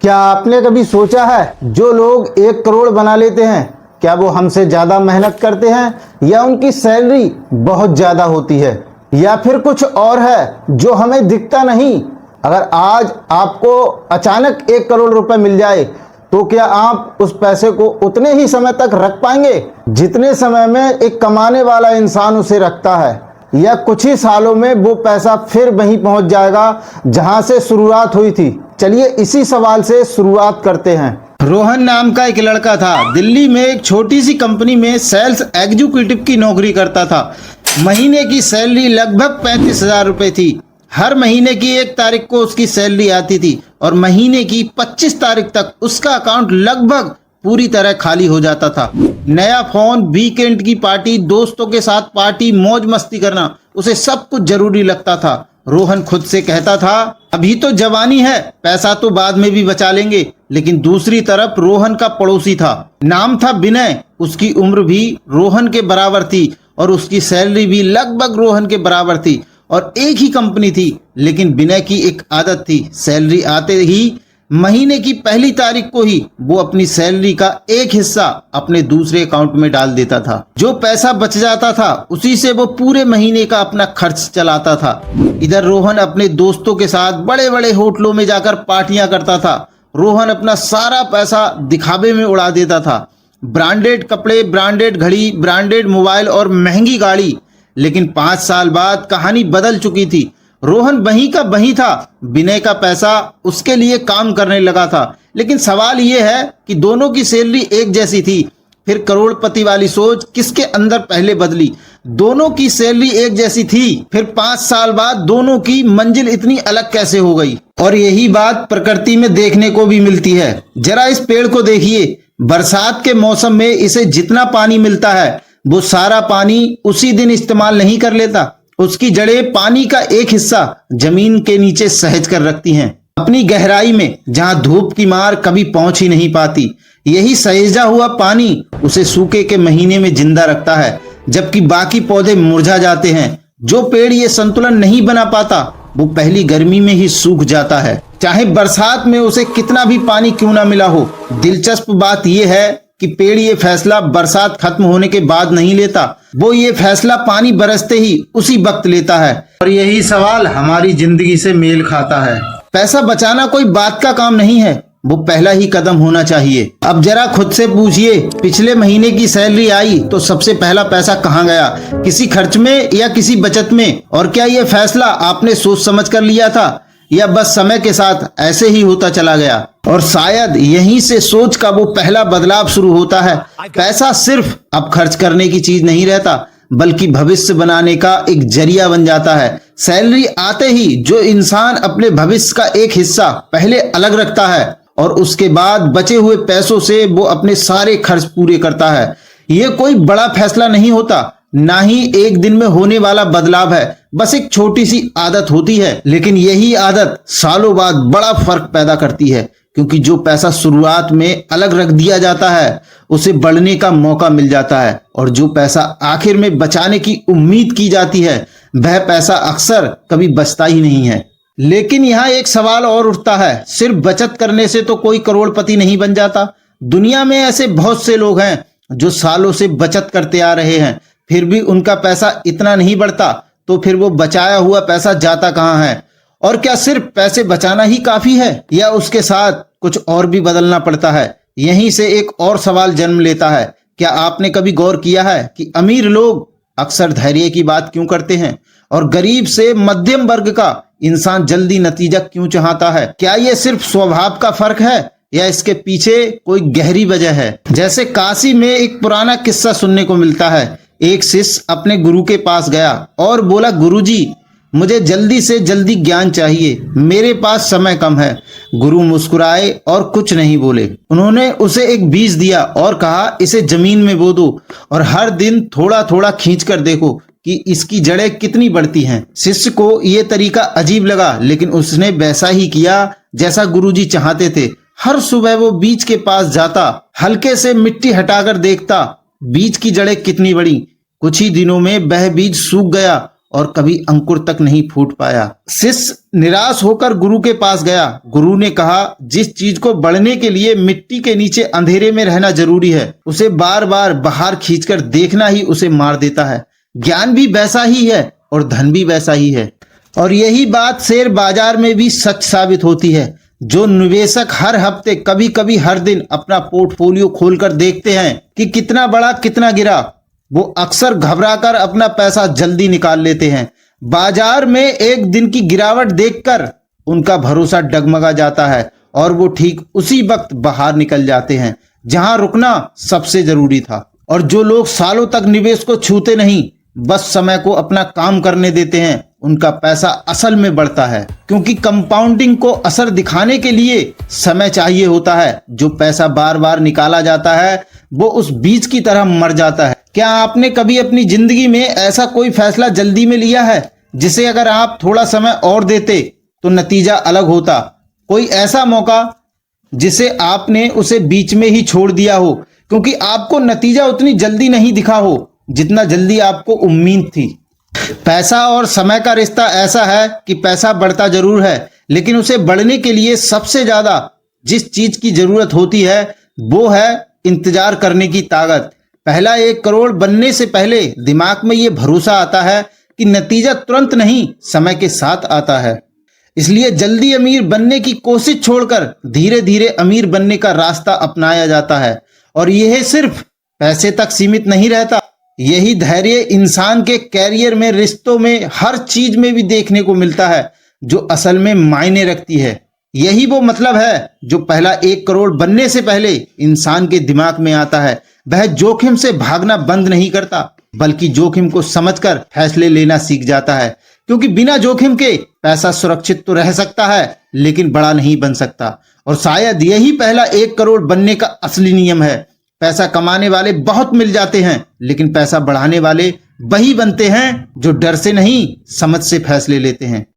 क्या आपने कभी सोचा है जो लोग 1 करोड़ बना लेते हैं, क्या वो हमसे ज़्यादा मेहनत करते हैं या उनकी सैलरी बहुत ज़्यादा होती है, या फिर कुछ और है जो हमें दिखता नहीं। अगर आज आपको अचानक 1 करोड़ रुपए मिल जाए तो क्या आप उस पैसे को उतने ही समय तक रख पाएंगे जितने समय में एक कमाने वाला इंसान उसे रखता है, या कुछ ही सालों में वो पैसा फिर वहीं पहुंच जाएगा जहां से शुरुआत हुई थी। चलिए इसी सवाल से शुरुआत करते हैं। रोहन नाम का एक लड़का था। दिल्ली में एक छोटी सी कंपनी में सेल्स एग्जीक्यूटिव की नौकरी करता था। महीने की सैलरी लगभग 35,000 रुपए थी। हर महीने की 1 तारीख को उसकी सैलरी आती थी और महीने की 25 तारीख तक उसका अकाउंट लगभग पूरी तरह खाली हो जाता था। नया फोन, वीकेंड की पार्टी, दोस्तों के साथ पार्टी, मौज मस्ती करना उसे सब कुछ जरूरी लगता था। रोहन खुद से कहता था, अभी तो जवानी है, पैसा तो बाद में भी बचा लेंगे। लेकिन दूसरी तरफ रोहन का पड़ोसी था, नाम था विनय। उसकी उम्र भी रोहन के बराबर थी और उसकी सैलरी भी लगभग रोहन के बराबर थी और एक ही कंपनी थी। लेकिन विनय की एक आदत थी, सैलरी आते ही महीने की पहली तारीख को ही वो अपनी सैलरी का एक हिस्सा अपने दूसरे अकाउंट में डाल देता था। जो पैसा बच जाता था उसी से वो पूरे महीने का अपना खर्च चलाता था। इधर रोहन अपने दोस्तों के साथ बड़े बड़े होटलों में जाकर पार्टियां करता था। रोहन अपना सारा पैसा दिखावे में उड़ा देता था। ब्रांडेड कपड़े, ब्रांडेड घड़ी, ब्रांडेड मोबाइल और महंगी गाड़ी। लेकिन 5 साल बाद कहानी बदल चुकी थी। रोहन वहीं का वहीं था। विनय का पैसा उसके लिए काम करने लगा था। लेकिन सवाल यह है कि दोनों की सैलरी एक जैसी थी। फिर करोड़पति वाली सोच किसके अंदर पहले बदली? दोनों की सैलरी एक जैसी थी, फिर 5 साल बाद दोनों की मंजिल इतनी अलग कैसे हो गई? और यही बात प्रकृति में देखने को भी मिलती है। जरा इस पेड़ को देखिए। बरसात के मौसम में इसे जितना पानी मिलता है वो सारा पानी उसी दिन इस्तेमाल नहीं कर लेता। उसकी जड़ें पानी का एक हिस्सा जमीन के नीचे सहेज कर रखती हैं, अपनी गहराई में, जहां धूप की मार कभी पहुंच ही नहीं पाती। यही सहेजा हुआ पानी उसे सूखे के महीने में जिंदा रखता है, जबकि बाकी पौधे मुरझा जाते हैं। जो पेड़ ये संतुलन नहीं बना पाता वो पहली गर्मी में ही सूख जाता है, चाहे बरसात में उसे कितना भी पानी क्यों ना मिला हो। दिलचस्प बात यह है कि पेड़ ये फैसला बरसात खत्म होने के बाद नहीं लेता, वो ये फैसला पानी बरसते ही उसी वक्त लेता है। और यही सवाल हमारी जिंदगी से मेल खाता है। पैसा बचाना कोई बात का काम नहीं है, वो पहला ही कदम होना चाहिए। अब जरा खुद से पूछिए, पिछले महीने की सैलरी आई तो सबसे पहला पैसा कहाँ गया? किसी खर्च में या किसी बचत में? और क्या ये फैसला आपने सोच समझ कर लिया था या बस समय के साथ ऐसे ही होता चला गया? और शायद यहीं से सोच का वो पहला बदलाव शुरू होता है। पैसा सिर्फ अब खर्च करने की चीज नहीं रहता, बल्कि भविष्य बनाने का एक जरिया बन जाता है। सैलरी आते ही जो इंसान अपने भविष्य का एक हिस्सा पहले अलग रखता है और उसके बाद बचे हुए पैसों से वो अपने सारे खर्च पूरे करता है, ये कोई बड़ा फैसला नहीं होता, ना ही एक दिन में होने वाला बदलाव है, बस एक छोटी सी आदत होती है। लेकिन यही आदत सालों बाद बड़ा फर्क पैदा करती है, क्योंकि जो पैसा शुरुआत में अलग रख दिया जाता है उसे बढ़ने का मौका मिल जाता है, और जो पैसा आखिर में बचाने की उम्मीद की जाती है वह पैसा अक्सर कभी बचता ही नहीं है। लेकिन यहाँ एक सवाल और उठता है, सिर्फ बचत करने से तो कोई करोड़पति नहीं बन जाता। दुनिया में ऐसे बहुत से लोग हैं जो सालों से बचत करते आ रहे हैं, फिर भी उनका पैसा इतना नहीं बढ़ता। तो फिर वो बचाया हुआ पैसा जाता कहाँ है? और क्या सिर्फ पैसे बचाना ही काफी है या उसके साथ कुछ और भी बदलना पड़ता है? यहीं से एक और सवाल जन्म लेता है, क्या आपने कभी गौर किया है कि अमीर लोग अक्सर धैर्य की बात क्यों करते हैं और गरीब से मध्यम वर्ग का इंसान जल्दी नतीजा क्यों चाहता है? क्या ये सिर्फ स्वभाव का फर्क है या इसके पीछे कोई गहरी वजह है? जैसे काशी में एक पुराना किस्सा सुनने को मिलता है। एक शिष्य अपने गुरु के पास गया और बोला, गुरुजी, मुझे जल्दी से जल्दी ज्ञान चाहिए, मेरे पास समय कम है। गुरु मुस्कुराए और कुछ नहीं बोले। उन्होंने उसे एक बीज दिया और कहा, इसे जमीन में बो दो और हर दिन थोड़ा थोड़ा खींच कर देखो कि इसकी जड़ें कितनी बढ़ती हैं। शिष्य को यह तरीका अजीब लगा, लेकिन उसने वैसा ही किया जैसा गुरुजी चाहते थे। हर सुबह वो बीज के पास जाता, हल्के से मिट्टी हटाकर देखता बीज की जड़ें कितनी बड़ी। कुछ ही दिनों में वह बीज सूख गया और कभी अंकुर तक नहीं फूट पाया। शिष्य निराश होकर गुरु के पास गया। गुरु ने कहा, जिस चीज को बढ़ने के लिए मिट्टी के नीचे अंधेरे में रहना जरूरी है, उसे बार बार बाहर खींचकर देखना ही उसे मार देता है। ज्ञान भी वैसा ही है और धन भी वैसा ही है। और यही बात शेयर बाजार में भी सच साबित होती है। जो निवेशक हर हफ्ते, कभी कभी हर दिन अपना पोर्टफोलियो खोलकर देखते हैं कि कितना बढ़ा कितना गिरा, वो अक्सर घबराकर अपना पैसा जल्दी निकाल लेते हैं। बाजार में एक दिन की गिरावट देखकर उनका भरोसा डगमगा जाता है और वो ठीक उसी वक्त बाहर निकल जाते हैं जहां रुकना सबसे जरूरी था। और जो लोग सालों तक निवेश को छूते नहीं, बस समय को अपना काम करने देते हैं, उनका पैसा असल में बढ़ता है। क्योंकि कंपाउंडिंग को असर दिखाने के लिए समय चाहिए होता है। जो पैसा बार बार निकाला जाता है वो उस बीज की तरह मर जाता है। क्या आपने कभी अपनी जिंदगी में ऐसा कोई फैसला जल्दी में लिया है जिसे अगर आप थोड़ा समय और देते तो नतीजा अलग होता? कोई ऐसा मौका जिसे आपने उसे बीच में ही छोड़ दिया हो क्योंकि आपको नतीजा उतनी जल्दी नहीं दिखा हो जितना जल्दी आपको उम्मीद थी? पैसा और समय का रिश्ता ऐसा है कि पैसा बढ़ता जरूर है, लेकिन उसे बढ़ने के लिए सबसे ज्यादा जिस चीज की जरूरत होती है वो है इंतजार करने की ताकत। पहला 1 करोड़ बनने से पहले दिमाग में ये भरोसा आता है कि नतीजा तुरंत नहीं, समय के साथ आता है। इसलिए जल्दी अमीर बनने की कोशिश छोड़कर धीरे धीरे अमीर बनने का रास्ता अपनाया जाता है। और यह सिर्फ पैसे तक सीमित नहीं रहता। यही धैर्य इंसान के कैरियर में, रिश्तों में, हर चीज में भी देखने को मिलता है जो असल में मायने रखती है। यही वो मतलब है जो पहला 1 करोड़ बनने से पहले इंसान के दिमाग में आता है। वह जोखिम से भागना बंद नहीं करता, बल्कि जोखिम को समझकर फैसले लेना सीख जाता है। क्योंकि बिना जोखिम के पैसा सुरक्षित तो रह सकता है लेकिन बड़ा नहीं बन सकता। और शायद यही पहला 1 करोड़ बनने का असली नियम है। पैसा कमाने वाले बहुत मिल जाते हैं, लेकिन पैसा बढ़ाने वाले वही बनते हैं जो डर से नहीं, समझ से फैसले लेते हैं।